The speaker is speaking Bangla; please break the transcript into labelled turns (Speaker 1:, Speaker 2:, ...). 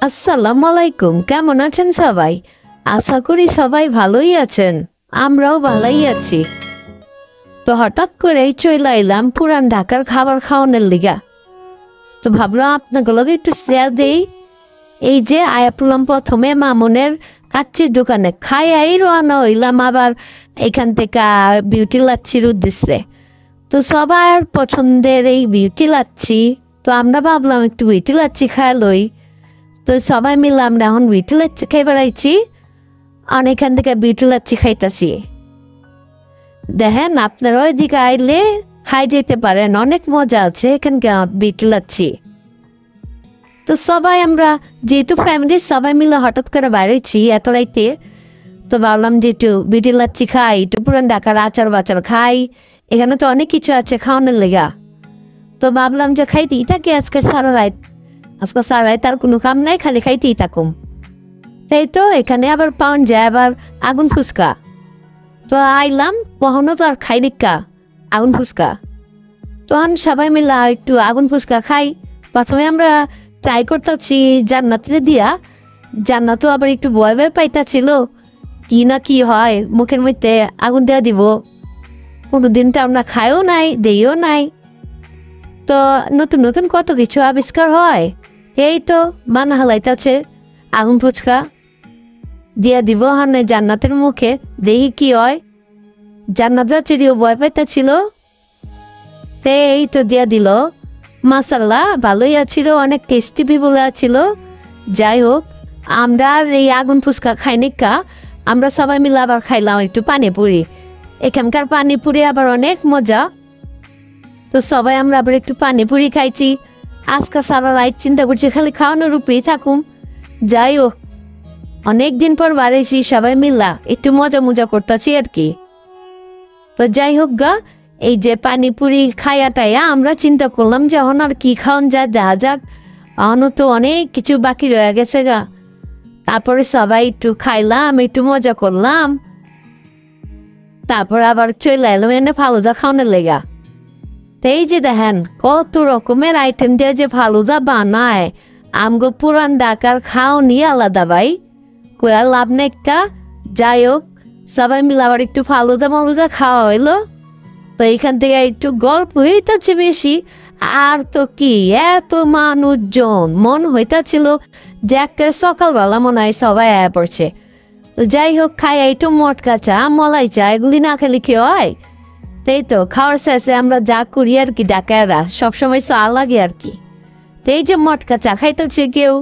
Speaker 1: আসসালামু আলাইকুম। কেমন আছেন সবাই? আশা করি সবাই ভালোই আছেন। আমরাও ভালোই আছি। তো হঠাৎ করেই চইলা আইলাম পুরান ঢাকার খাবার খাওয়ানোর লিগা। তো ভাবলাম আপনাগুলোকে একটু শেয়ার দেই। এই যে আয়া পড়লাম প্রথমে মামুনের কাচ্চির দোকানে খাই আই রওনা হইলাম আবার এখান থেকে বিউটি লাচ্ছির উদ্দেশ্যে। তো সবার পছন্দের এই বিউটি লাচ্ছি। তো আমরা ভাবলাম একটু বিউটি লাচ্ছি খায় লই। তো সবাই মিলে আমরা এখন বিউটি লাচ্ছি খাই বেড়াইছি। আর এখান থেকে বিউটি লাচ্ছি খাইতাছি। দেখেন আপনারা ওইদিকে আইলে খাই যেতে পারেন, অনেক মজা আছে এখানকার বিউটি লাচ্ছি। তো সবাই আমরা যেহেতু ফ্যামিলির সবাই মিলে হঠাৎ করে বেড়াইছি এত রাইতে, তো ভাবলাম যে একটু বিউটি লাচ্ছি খাই, একটু পুরান ঢাকার আচার বাচার খাই। এখানে তো অনেক কিছু আছে খাওয়ানোর লেগা। তো ভাবলাম যে খাইতেই থাকি আজকে সারা রাত। আজকে সারা রাত আর কোনো কাম নাই, খালি খাইতেই থাকুম। তাই তো এখানে আবার পাওয়া যায় আবার আগুন ফুচকা। তো আইলাম কখনো তো আর খাই নিকা আগুন ফুচকা। তখন সবাই মিলে একটু আগুন ফুচকা খাই। প্রথমে আমরা ট্রাই করতেছি জান্নাতে দিয়া। জান্নাতও আবার একটু ভয় ভয় পাইতাছিল কি না কি হয়, মুখের মধ্যে আগুন দেওয়া দিব। কোনোদিন তো আমরা খাইও নাই, দেইও নাই। তো নতুন নতুন কত কিছু আবিষ্কার হয়। এই তো বানা হালাইতাছে আগুন ফুচকা দিয়া দিব হানে জান্নাতের মুখে, দেখি কি হয়। জান্নাত বাচ্চারিও ভয় পাইতাছিল। এই তো দিয়া দিল। মাসাল্লাহ ভালোই আছিল, অনেক টেস্টি বলে আছিল। যাই হোক, আমরা আর এই আগুন ফুচকা খাই নিকা, আমরা সবাই মিলে আবার খাইলাম একটু পানিপুরি। এখানকার পানিপুরি আবার অনেক মজা। তো সবাই আমরা আবার একটু পানিপুরি খাইছি। আজকে সারা রাত চিন্তা করছি খালি খাওয়ানোর উপরেই থাকুম। যাই হোক, অনেকদিন পর বাড়াইছি সবাই মিল্লা একটু মজা মজা করতেছি আর কি। তো যাই হোক গা, এই যে পানিপুরি খাইয়াটাইয়া আমরা চিন্তা করলাম যে এখন আর কি খাওয়ান যায় দেখা যাক। এখনও তো অনেক কিছু বাকি রয়ে গেছে গা। তারপরে সবাই একটু খাইলাম, একটু মজা করলাম। তারপর আবার চলে এলাম এনে ফালুদা খাওয়ানোর লেগা। তো এই যে দেখেন কত রকমের আইটেম দিয়ে যে ফালুদা বানায়। আমগো পুরান ঢাকার খাওনি আলাদা ভাই, কয়া লাভ নেকা। যাই হোক, সবাই মিলে আবার একটু ফালুদা মালুদা খাওয়া হইলো। তো এইখান থেকে একটু গল্প হইতেছে বেশি। আর তো কি এত মানুষজন, মন হইতাছিল যে একটা সকালবেলা মনে হয় সবাই আয়া পড়ছে। তো যাই হোক, খাই একটু মটকা চা মলাই চা এগুলি না খেলে কি হয়। তাই তো খাওয়ার শেষে আমরা যা করি আর কি, ডাকায়রা সবসময় চা লাগে আর কি। তো এই যে মটকা চা খাইতেছে কেউ,